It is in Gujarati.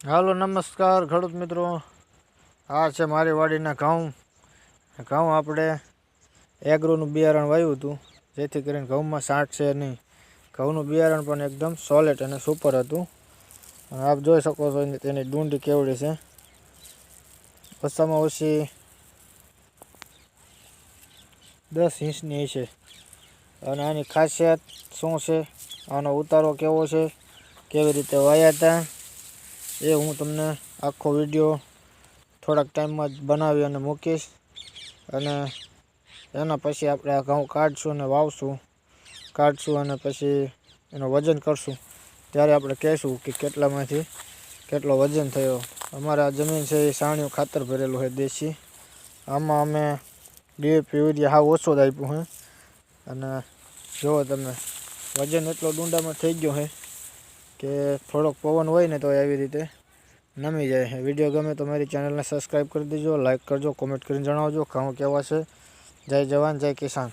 હાલો નમસ્કાર ખેડૂત મિત્રો, આ છે મારી વાડીના ઘઉં. આપણે એગ્રોનું બિયારણ વાવ્યું હતું, જેથી કરીને ઘઉંમાં સાંઠ છે નહીં. ઘઉંનું બિયારણ પણ એકદમ સોલિડ અને સુપર હતું. અને આપ જોઈ શકો છો તેની ડુંડી કેવડી છે, ઓછામાં ઓછી 10 ઇંચની છે. અને આની ખાસિયત શું છે, આનો ઉતારો કેવો છે, કેવી રીતે વાયા હતા, એ હું તમને આખો વિડીયો થોડાક ટાઈમમાં જ બનાવી અને મૂકીશ. અને એના પછી આપણે આ ઘઉં કાઢશું અને કાઢશું અને પછી એનું વજન કરશું. ત્યારે આપણે કહેશું કે કેટલામાંથી કેટલો વજન થયો. અમારા જમીન છે એ સાણિયું ખાતર ભરેલું છે દેશી. આમાં અમે ડીએપી યુરિયા હાવ ઓછો જ આપ્યું છે. અને જુઓ તમે, વજન એટલો ડુંડામાં થઈ ગયો છે કે થોડોક પવન હોય ને તો આવી રીતે નમી જાય. વિડીયો ગમે તો મારી ચેનલને સબસ્ક્રાઈબ કરી દેજો, લાઇક કરજો, કોમેન્ટ કરીને જણાવજો ઘઉં કેવા છે. જય જવાન જય કિસાન.